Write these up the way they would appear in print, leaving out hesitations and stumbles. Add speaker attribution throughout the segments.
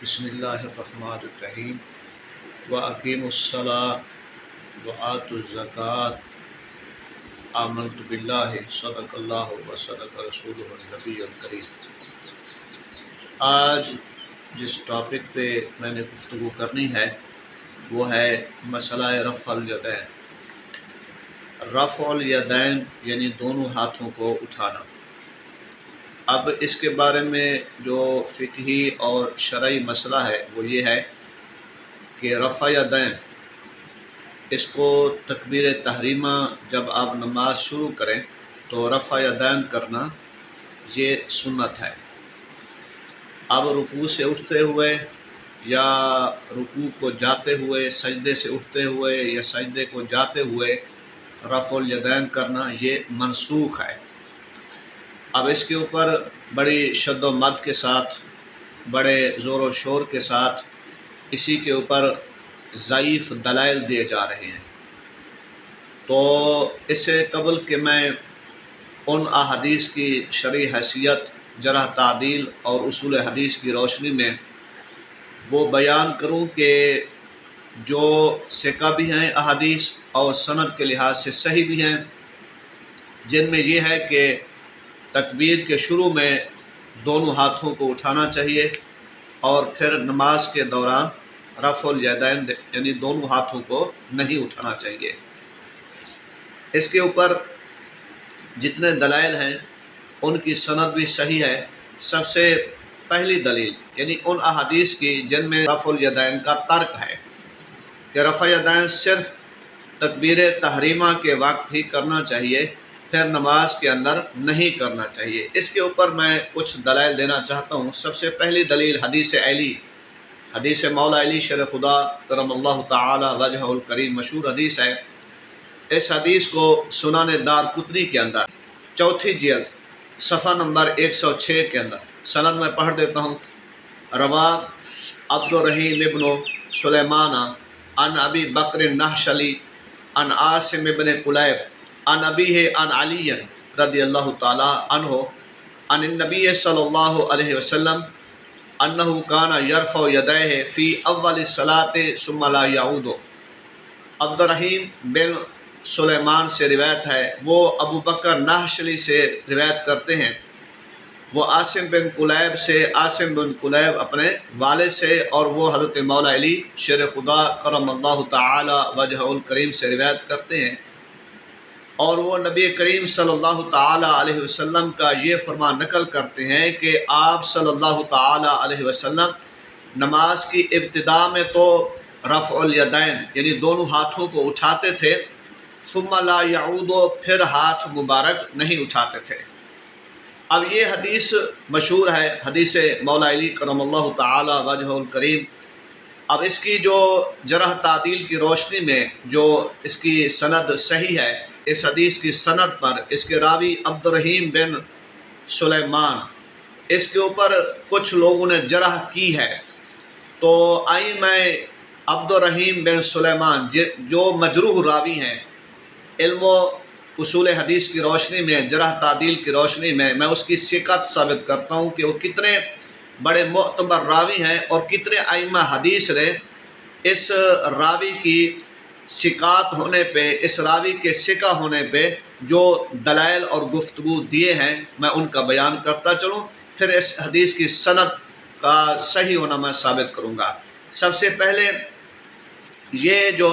Speaker 1: بسم اللہ الرحمن الرحیم وَأَقِيمُوا الصَّلَاةَ وَآتُوا الزَّكَاةَ آمنت باللہ صدق اللہ وصدق رسولہ النبی الکریم۔ آج جس ٹاپک پہ میں نے گفتگو کرنی ہے وہ ہے مسئلہ رفع الیدین۔ رفع الیدین یعنی دونوں ہاتھوں کو اٹھانا۔ اب اس کے بارے میں جو فقہی اور شرعی مسئلہ ہے وہ یہ ہے کہ رفع یدین اس کو تکبیر تحریمہ جب آپ نماز شروع کریں تو رفع یدین کرنا یہ سنت ہے۔ اب رکوع سے اٹھتے ہوئے یا رکوع کو جاتے ہوئے، سجدے سے اٹھتے ہوئے یا سجدے کو جاتے ہوئے رفع الیدین کرنا یہ منسوخ ہے۔ اب اس کے اوپر بڑی شد و مد کے ساتھ، بڑے زور و شور کے ساتھ اسی کے اوپر ضعیف دلائل دیے جا رہے ہیں۔ تو اس سے قبل کہ میں ان احادیث کی شرعی حیثیت، جرح تعدیل اور اصول حدیث کی روشنی میں وہ بیان کروں کہ جو ثقہ بھی ہیں احادیث اور سند کے لحاظ سے صحیح بھی ہیں، جن میں یہ ہے کہ تکبیر کے شروع میں دونوں ہاتھوں کو اٹھانا چاہیے اور پھر نماز کے دوران رفع الیدین یعنی دونوں ہاتھوں کو نہیں اٹھانا چاہیے۔ اس کے اوپر جتنے دلائل ہیں ان کی سند بھی صحیح ہے۔ سب سے پہلی دلیل یعنی ان احادیث کی جن میں رفع الیدین کا ترک ہے کہ رفع الیدین صرف تکبیر تحریمہ کے وقت ہی کرنا چاہیے، پھر نماز کے اندر نہیں کرنا چاہیے۔ اس کے اوپر میں کچھ دلائل دینا چاہتا ہوں۔ سب سے پہلی دلیل حدیث علی، حدیث مولا علی شر خدا کرم اللہ تعالی وجہ الکریم، مشہور حدیث ہے۔ اس حدیث کو سنن دارقطنی کے اندر چوتھی جلد صفحہ نمبر 106 کے اندر سند میں پڑھ دیتا ہوں۔ روا عبد الرحیم ابن سلیمان عن ابی بکر النحشلی عن عاصم ابن قلیب عن ابیہ عن علی رضی اللہ تعالی عنہ عن النبی صلی اللہ علیہ وسلم انہ کان یرفع یدیہ فی اول الصلاۃ ثم لا یعود۔ عبد الرحیم بن سلیمان سے روایت ہے، وہ ابو بکر نحشلی سے روایت کرتے ہیں، وہ عاصم بن قلیب سے، عاصم بن قلیب اپنے والد سے، اور وہ حضرت مولا علی شیر خدا کرم اللہ تعالی وجہ الکریم سے روایت کرتے ہیں، اور وہ نبی کریم صلی اللہ تعالی علیہ وسلم کا یہ فرمان نقل کرتے ہیں کہ آپ صلی اللہ تعالی علیہ وسلم نماز کی ابتدا میں تو رفع الیدین یعنی دونوں ہاتھوں کو اٹھاتے تھے، ثم لا یعود، پھر ہاتھ مبارک نہیں اٹھاتے تھے۔ اب یہ حدیث مشہور ہے، حدیث مولا علی کرم اللہ تعالی وجہ الکریم۔ اب اس کی جو جرح تعدیل کی روشنی میں جو اس کی سند صحیح ہے، اس حدیث کی سند پر اس کے راوی عبد الرحیم بن سلیمان، اس کے اوپر کچھ لوگوں نے جرح کی ہے۔ تو آئی میں عبد الرحیم بن سلیمان جو مجروح راوی ہیں، علم و اصول حدیث کی روشنی میں، جرح تعدیل کی روشنی میں اس کی ثقت ثابت کرتا ہوں کہ وہ کتنے بڑے معتبر راوی ہیں، اور کتنے ائمہ حدیث نے اس راوی کی ثقات ہونے پہ، اس راوی کے ثقہ ہونے پہ جو دلائل اور گفتگو دیے ہیں، میں ان کا بیان کرتا چلوں، پھر اس حدیث کی سند کا صحیح ہونا میں ثابت کروں گا۔ سب سے پہلے یہ جو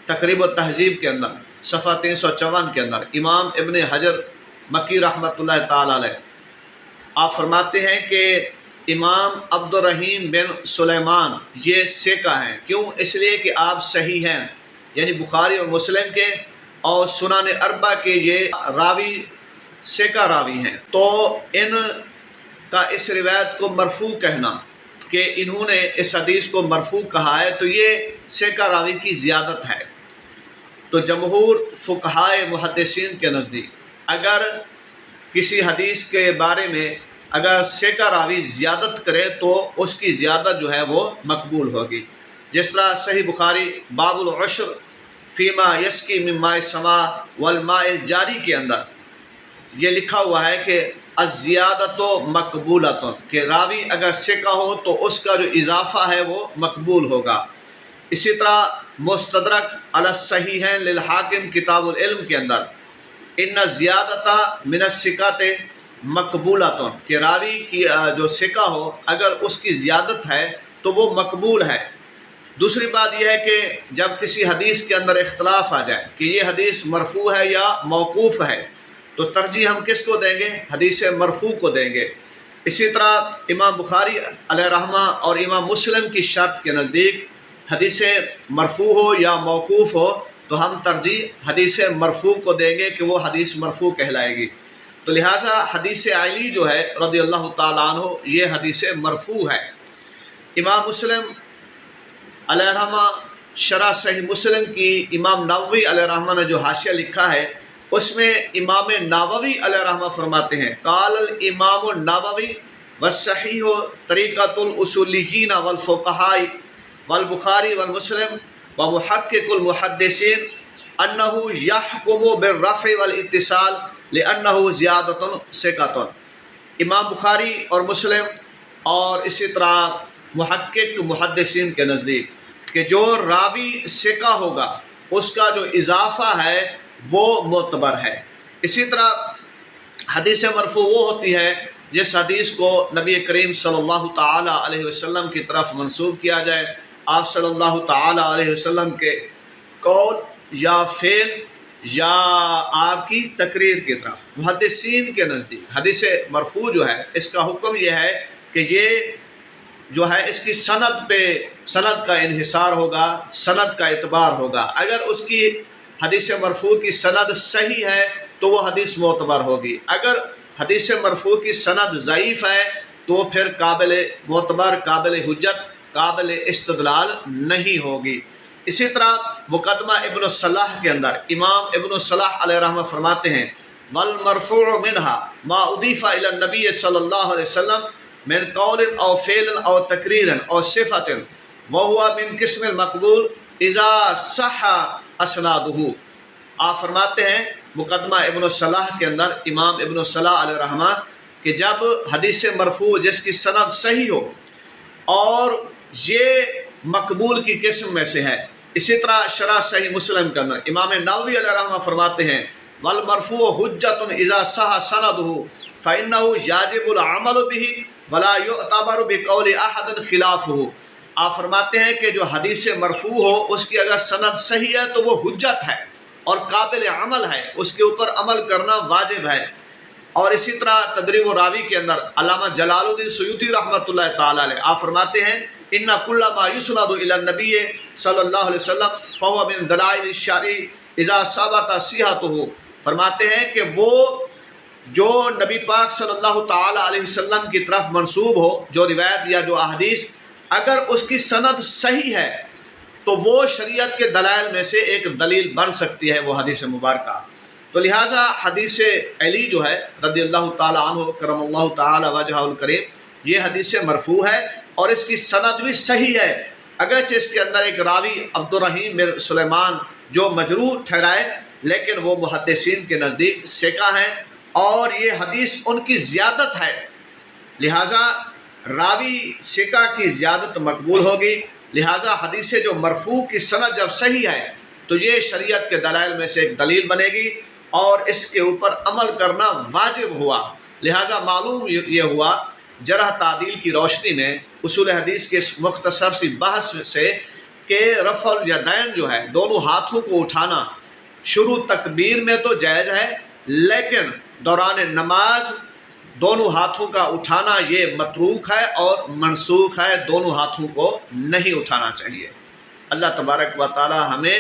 Speaker 1: تقریب و تہذیب کے اندر صفحہ 354 کے اندر امام ابن حجر مکی رحمۃ اللہ تعالی علیہ آپ فرماتے ہیں کہ امام عبد الرحیم بن سلیمان یہ ثقہ ہیں۔ کیوں؟ اس لیے کہ آپ صحیح ہیں، یعنی بخاری اور مسلم کے اور سنن اربع کے یہ راوی ثقہ راوی ہیں۔ تو ان کا اس روایت کو مرفوع کہنا کہ انہوں نے اس حدیث کو مرفوع کہا ہے، تو یہ ثقہ راوی کی زیادت ہے۔ تو جمہور فقہائے محدثین کے نزدیک اگر کسی حدیث کے بارے میں اگر ثقہ راوی زیادت کرے تو اس کی زیادت جو ہے وہ مقبول ہوگی۔ جس طرح صحیح بخاری باب العشر فیما یسقی من ماء السماء والماء الجاری کے اندر یہ لکھا ہوا ہے کہ الزیادت مقبولۃ، کہ راوی اگر ثقہ ہو تو اس کا جو اضافہ ہے وہ مقبول ہوگا۔ اسی طرح مستدرک علی الصحیحین للحاکم کتاب العلم کے اندر ان زیادت من الثقات مقبولۃ، کہ راوی کی جو ثقہ ہو اگر اس کی زیادت ہے تو وہ مقبول ہے۔ دوسری بات یہ ہے کہ جب کسی حدیث کے اندر اختلاف آ جائے کہ یہ حدیث مرفوع ہے یا موقوف ہے تو ترجیح ہم کس کو دیں گے؟ حدیث مرفوع کو دیں گے۔ اسی طرح امام بخاری علیہ رحمہ اور امام مسلم کی شرط کے نزدیک حدیث مرفوع ہو یا موقوف ہو تو ہم ترجیح حدیث مرفوع کو دیں گے کہ وہ حدیث مرفوع کہلائے گی۔ تو لہٰذا حدیث علی جو ہے رضی اللہ تعالیٰ عنہ یہ حدیث مرفوع ہے۔ امام مسلم علیہ رحمہ شرح صحیح مسلم کی امام نووی علیہ رحمہ نے جو حاشیہ لکھا ہے اس میں امام نووی علیہ رحمہ فرماتے ہیں قال الامام النووی والصحیح طریقۃ الاصولیین والفقہاء والبخاری والمسلم ومحقق المحدثین انہ یحکم بالرفع والاتصال لانہ زیادۃ ثقۃ۔ امام بخاری اور مسلم اور اسی طرح محقق محدثین کے نزدیک کہ جو راوی ثقہ ہوگا اس کا جو اضافہ ہے وہ معتبر ہے۔ اسی طرح حدیث مرفوع وہ ہوتی ہے جس حدیث کو نبی کریم صلی اللہ تعالیٰ علیہ وسلم کی طرف منسوب کیا جائے، آپ صلی اللہ تعالیٰ علیہ وسلم کے قول یا فعل یا آپ کی تقریر کی طرف۔ محدثین کے نزدیک حدیث مرفوع جو ہے اس کا حکم یہ ہے کہ یہ جو ہے اس کی سند کا انحصار ہوگا، سند کا اعتبار ہوگا۔ اگر اس کی حدیث مرفوع کی سند صحیح ہے تو وہ حدیث معتبر ہوگی، اگر حدیث مرفوع کی سند ضعیف ہے تو پھر قابل معتبر، قابل حجت، قابل استدلال نہیں ہوگی۔ اسی طرح مقدمہ ابن الصلاح کے اندر امام ابن الصلاح علیہ رحمہ فرماتے ہیں والمرفوع منها ما اضیف الی النبی صلی اللہ علیہ وسلم من قول او فعل او تقریر او صفت وهو من قسم المقبول اذا صح اسنادہ۔ آپ فرماتے ہیں مقدمہ ابن الصلاح کے اندر امام ابن الصلاح علیہ رحمہ کہ جب حدیث مرفوع جس کی سند صحیح ہو اور یہ مقبول کی قسم میں سے ہے۔ اسی طرح شرح صحیح مسلم کے اندر امام نووی علیہ رحمہ فرماتے ہیں والمرفوع حجۃ اذا صح سندہ فإنه یجب العمل به ولا یعتبر بقول احد خلافہ۔ آپ فرماتے ہیں کہ جو حدیث مرفوع ہو اس کی اگر سند صحیح ہے تو وہ حجت ہے اور قابل عمل ہے، اس کے اوپر عمل کرنا واجب ہے۔ اور اسی طرح تدریب الراوی کے اندر علامہ جلال الدین سیوطی رحمۃ اللہ تعالیٰ علیہ آپ فرماتے ہیں ان کل ما یسند الی النبی صلی اللہ علیہ وسلم فهو من دلائل الشرع اذا ثبت صحتہ۔ فرماتے ہیں کہ وہ جو نبی پاک صلی اللہ تعالیٰ علیہ وسلم کی طرف منسوب ہو، جو روایت یا جو احادیث اگر اس کی سند صحیح ہے تو وہ شریعت کے دلائل میں سے ایک دلیل بن سکتی ہے وہ حدیث مبارکہ۔ تو لہٰذا حدیث علی جو ہے رضی اللہ تعالیٰ عنہ کرم اللہ تعالیٰ وجہہ الکریم یہ حدیث مرفوع ہے اور اس کی سند بھی صحیح ہے، اگرچہ اس کے اندر ایک راوی عبد الرحیم بن سلیمان جو مجروح ٹھہرائے لیکن وہ محدثین کے نزدیک ثقہ ہیں اور یہ حدیث ان کی زیادت ہے، لہٰذا راوی ثقہ کی زیادت مقبول ہوگی۔ لہٰذا حدیث جو مرفوع کی سند جب صحیح ہے تو یہ شریعت کے دلائل میں سے ایک دلیل بنے گی اور اس کے اوپر عمل کرنا واجب ہوا۔ لہٰذا معلوم یہ ہوا جرح تعدیل کی روشنی میں اصول حدیث کے اس مختصر سی بحث سے کہ رفع الیدین جو ہے دونوں ہاتھوں کو اٹھانا شروع تکبیر میں تو جائز ہے، لیکن دوران نماز دونوں ہاتھوں کا اٹھانا یہ متروک ہے اور منسوخ ہے، دونوں ہاتھوں کو نہیں اٹھانا چاہیے۔ اللہ تبارک و تعالی ہمیں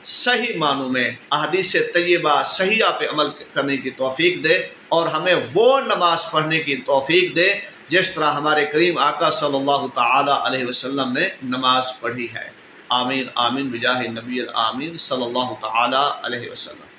Speaker 1: صحیح معنوں میں احادیث طیبہ صحیحہ پہ عمل کرنے کی توفیق دے اور ہمیں وہ نماز پڑھنے کی توفیق دے جس طرح ہمارے کریم آقا صلی اللہ تعالی علیہ وسلم نے نماز پڑھی ہے۔ آمین آمین بجاہ نبی الآمین صلی اللہ تعالی علیہ وسلم۔